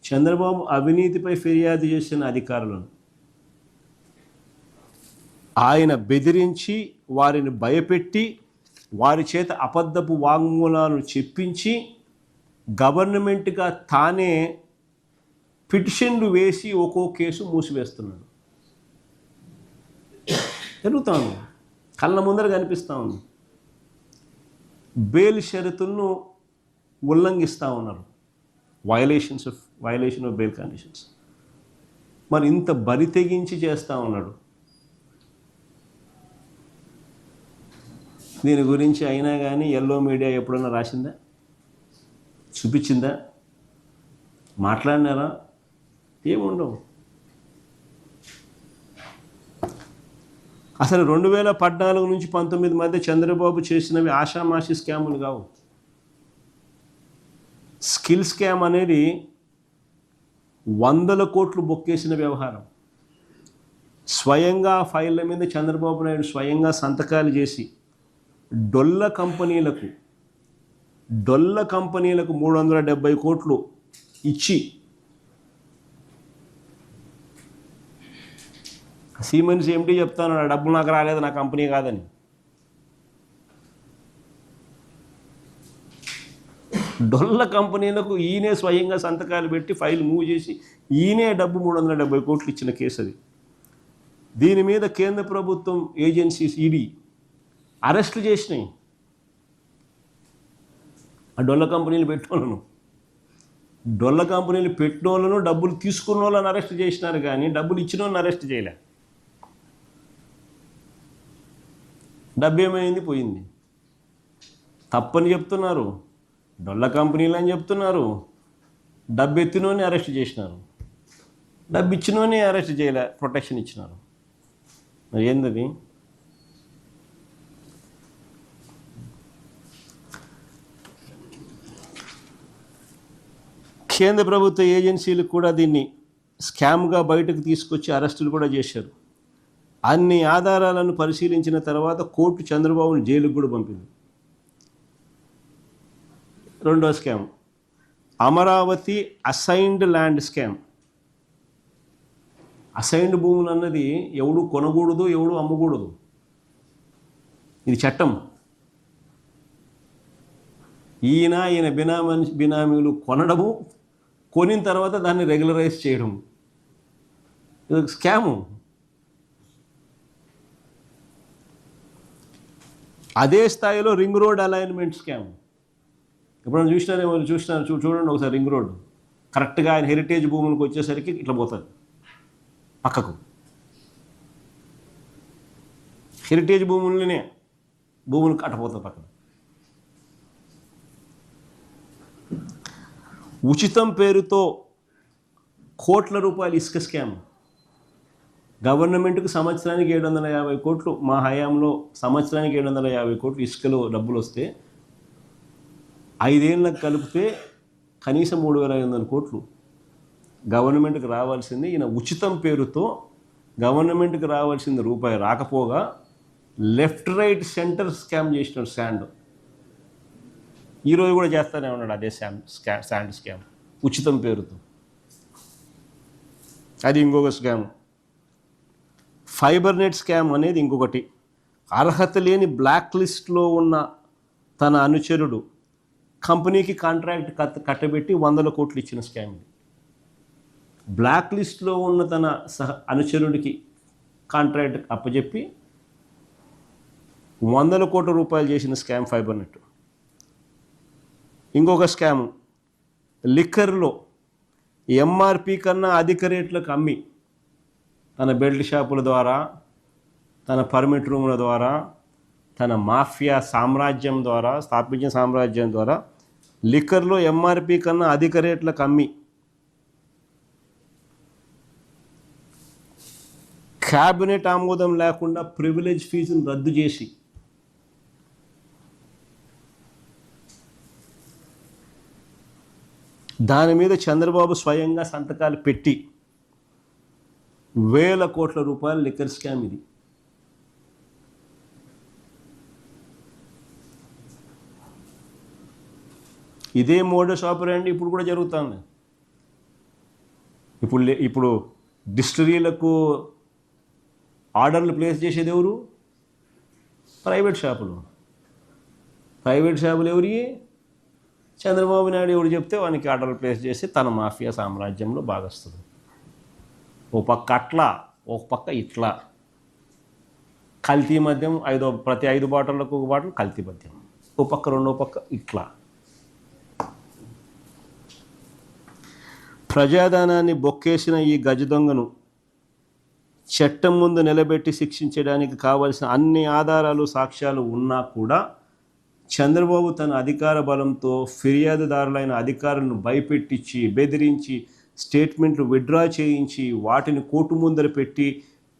చంద్రబాబు అవినీతిపై ఫిర్యాదు చేసిన అధికారులను ఆయన బెదిరించి వారిని భయపెట్టి వారి చేత అబద్ధపు వాంగ్మూలాలను చెప్పించి గవర్నమెంట్గా తానే పిటిషన్లు వేసి ఒక్కో కేసు మూసివేస్తున్నాడు. జరుగుతూ ఉంది, కళ్ళ ముందర కనిపిస్తూ ఉంది. బెయిల్ షరతులను ఉల్లంఘిస్తూ ఉన్నారు, వయలేషన్ ఆఫ్ బెయిల్ కండిషన్స్. మరి ఇంత బరి తెగించి చేస్తూ ఉన్నాడు. దీని గురించి అయినా కానీ ఎల్లో మీడియా ఎప్పుడన్నా రాసిందా, చూపించిందా, మాట్లాడినారా? ఏముండవు. అసలు 2014 నుంచి 19 మధ్య చంద్రబాబు చేసినవి ఆషామాషి స్కాములు కావు. స్కిల్ స్కామ్ అనేది 100 కోట్లు బొక్కేసిన వ్యవహారం. స్వయంగా ఫైళ్ళ మీద చంద్రబాబు నాయుడు స్వయంగా సంతకాలు చేసి డొల్ల కంపెనీలకు 370 కోట్లు ఇచ్చి సీమెన్స్ ఎండి చెప్తాను, ఆ డబ్బులు నాకు రాలేదు, నా కంపెనీ కాదని. డొల్ల కంపెనీలకు ఈయనే స్వయంగా సంతకాలు పెట్టి ఫైల్ మూవ్ చేసి ఈయనే డబ్బు 370 కోట్లు ఇచ్చిన కేసు అది. దీని మీద కేంద్ర ప్రభుత్వం ఏజెన్సీస్ ఈడీ అరెస్టులు చేసినాయి. ఆ డొల్ల కంపెనీలు పెట్టినోళ్ళను, డబ్బులు తీసుకున్న వాళ్ళని అరెస్ట్ చేసినారు, కానీ డబ్బులు ఇచ్చిన వాళ్ళని అరెస్ట్ చేయలే. డబ్బు ఏమైంది? పోయింది. తప్పని చెప్తున్నారు, డొల్ల కంపెనీలు అని చెప్తున్నారు. డబ్బు ఎత్తినోని అరెస్ట్ చేసినారు, డబ్బు ఇచ్చినోని అరెస్ట్ చేయలే, ప్రొటెక్షన్ ఇచ్చినారు. మరి ఏందది? కేంద్ర ప్రభుత్వ ఏజెన్సీలు కూడా దీన్ని స్కామ్గా బయటకు తీసుకొచ్చి అరెస్టులు కూడా చేశారు. అన్ని ఆధారాలను పరిశీలించిన తర్వాత కోర్టు చంద్రబాబును జైలుకు కూడా పంపింది. రెండో scam Amaravati assigned land scam. Assigned భూములు అన్నది ఎవడు కొనకూడదు, ఎవడు అమ్మకూడదు. ఇది చట్టం. ఈయన బినామీలు కొనడము, కొనిన తర్వాత దాన్ని రెగ్యులరైజ్ చేయడం, ఇది స్కాము. అదే స్థాయిలో రింగ్ రోడ్ అలైన్మెంట్ స్కామ్. ఎప్పుడైనా చూసినారు చూడండి ఒకసారి. రింగ్ రోడ్ కరెక్ట్గా ఆయన హెరిటేజ్ భూములకు వచ్చేసరికి ఇట్లా పోతుంది పక్కకు. హెరిటేజ్ భూములు కట్టపోతుంది పక్కన. ఉచితం పేరుతో కోట్ల రూపాయలు ఇసుక స్కామ్. గవర్నమెంట్కు సంవత్సరానికి 750 కోట్లు, మా హయాంలో సంవత్సరానికి 750 కోట్లు ఇసుకలో డబ్బులు వస్తే 5 ఏళ్ళకు కలిపితే కనీసం 3500 కోట్లు గవర్నమెంట్కి రావాల్సింది. ఈయన ఉచితం పేరుతో గవర్నమెంట్కి రావాల్సింది రూపాయి రాకపోగా లెఫ్ట్ రైట్ సెంటర్ స్కామ్ చేసినాడు. శాండ్ ఈరోజు కూడా చేస్తూనే ఉన్నాడు అదే శాండ్ స్కామ్ ఉచితం పేరుతో. అది ఇంకొక స్కామ్. ఫైబర్ నెట్ స్కామ్ అనేది ఇంకొకటి. అర్హత లేని బ్లాక్ లిస్ట్లో ఉన్న తన అనుచరుడు కంపెనీకి కాంట్రాక్ట్ కట్టబెట్టి 100 కోట్లు ఇచ్చిన స్కామ్ ఇది. బ్లాక్ లిస్ట్లో ఉన్న తన అనుచరుడికి కాంట్రాక్ట్ అప్పచెప్పి 100 కోట్ల రూపాయలు చేసిన స్కామ్ ఫైబర్ నెట్. ఇంకొక స్కామ్ లిక్కర్లో ఎంఆర్పి కన్నా అధిక రేట్లకు అమ్మి తన బెల్ట్ షాపుల ద్వారా, తన పర్మిట్ రూముల ద్వారా, తన మాఫియా సామ్రాజ్యం ద్వారా స్థాపించిన సామ్రాజ్యం ద్వారా లిక్కర్లో ఎంఆర్పి కన్నా అధిక రేట్లకు అమ్మి క్యాబినెట్ ఆమోదం లేకుండా ప్రివిలేజ్ ఫీజును రద్దు చేసి దాని మీద చంద్రబాబు స్వయంగా సంతకాలు పెట్టి 1000 కోట్ల రూపాయల లిక్కర్ స్కామ్ ఇది. ఇదే మోడస్ ఆపరేండి ఇప్పుడు కూడా జరుగుతుంది. ఇప్పుడు డిస్టరీలకు ఆర్డర్లు ప్లేస్ చేసేది ఎవరు? ప్రైవేట్ షాపులు ఎవరి? చంద్రబాబు నాయుడు ఎవరు చెప్తే వానికి ఆర్డర్లు ప్లేస్ చేసి తన మాఫియా సామ్రాజ్యంలో భాగస్తుంది. ఓ పక్క అట్లా, ఒక పక్క ఇట్లా. కల్తీ మద్యం ప్రతి 5 బాటిళ్ళకు 1 బాటిల్ కల్తీ మద్యం, ఓ పక్క రెండో పక్క ఇట్లా. ప్రజాధనాన్ని బొక్కేసిన ఈ గజ దొంగను చట్టం ముందు నిలబెట్టి శిక్షించడానికి కావలసిన అన్ని ఆధారాలు సాక్ష్యాలు ఉన్నా కూడా చంద్రబాబు తన అధికార బలంతో ఫిర్యాదుదారులైన అధికారులను భయపెట్టించి, బెదిరించి, స్టేట్మెంట్లు విత్డ్రా చేయించి, వాటిని కోర్టు ముందర పెట్టి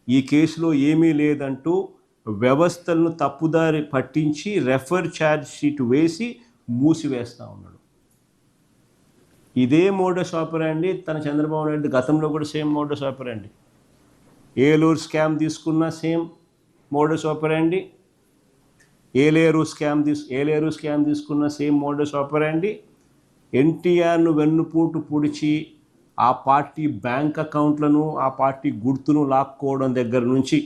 ఈ కేసులో ఏమీ లేదంటూ వ్యవస్థలను తప్పుదారి పట్టించి రెఫర్ ఛార్జ్ షీట్ వేసి మూసివేస్తూ ఉన్నాడు. ఇదే మోడస్ ఆపరాండి తన చంద్రబాబు నాయుడు గతంలో కూడా same modus operandi. Eluru scam తీసుకున్న same modus operandi, Eleru scam తీసుకున్న సేమ్ మోడస్ ఆపరాండి. ఎన్టీఆర్ను వెన్నుపోటు పొడిచి ఆ పార్టీ బ్యాంక్ అకౌంట్లను, ఆ పార్టీ గుర్తును లాక్కోవడం దగ్గర నుంచి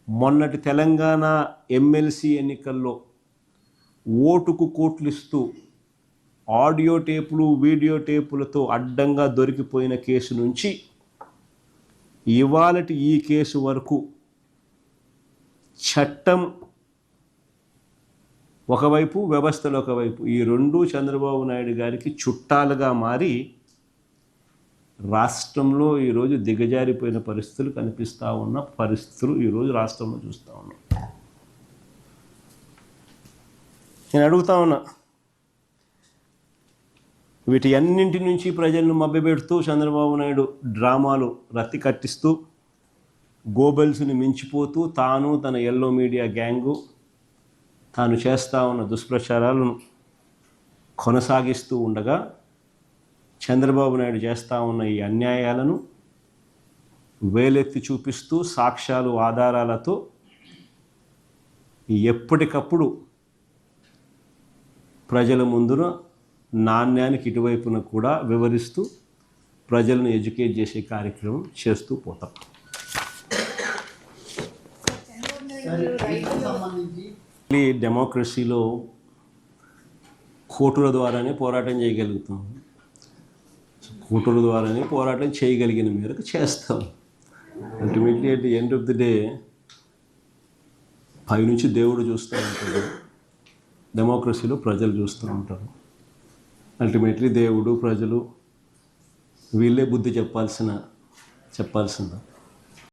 మొన్నటి తెలంగాణ ఎమ్మెల్సీ ఎన్నికల్లో ఓటుకు కోట్లు ఇస్తూ ఆడియో టేపులు, వీడియో టేపులతో అడ్డంగా దొరికిపోయిన కేసు నుంచి ఇవాళటి ఈ కేసు వరకు చట్టం ఒకవైపు, వ్యవస్థలు ఒకవైపు, ఈ రెండూ చంద్రబాబు నాయుడు గారికి చుట్టాలుగా మారి రాష్ట్రంలో ఈరోజు దిగజారిపోయిన పరిస్థితులు కనిపిస్తూ ఉన్న పరిస్థితులు ఈరోజు రాష్ట్రంలో చూస్తూ ఉన్నాం. నేను అడుగుతా ఉన్నా, వీటి అన్నింటి నుంచి ప్రజలను మభ్యపెడుతూ చంద్రబాబు నాయుడు డ్రామాలు రత్తి కట్టిస్తూ గోబెల్స్ని మించిపోతూ తాను, తన ఎల్లో మీడియా గ్యాంగు తాను చేస్తూ ఉన్న దుష్ప్రచారాలను కొనసాగిస్తూ ఉండగా చంద్రబాబు నాయుడు చేస్తూ ఉన్న ఈ అన్యాయాలను వేలెత్తి చూపిస్తూ సాక్ష్యాలు, ఆధారాలతో ఎప్పటికప్పుడు ప్రజల ముందున నాణ్యానికి ఇటువైపున కూడా వివరిస్తూ ప్రజలను ఎడ్యుకేట్ చేసే కార్యక్రమం చేస్తూ పోతాం. డెమోక్రసీలో కోర్టుల ద్వారానే పోరాటం చేయగలుగుతాం. కోర్టుల ద్వారానే పోరాటం చేయగలిగిన మేరకు చేస్తాం. Ultimately at the end of the day పైనుంచి దేవుడు చూస్తూ ఉంటాడు, డెమోక్రసీలో ప్రజలు చూస్తూ ఉంటారు. అల్టిమేట్లీ దేవుడు, ప్రజలు వీళ్ళే బుద్ధి చెప్పాల్సిందా.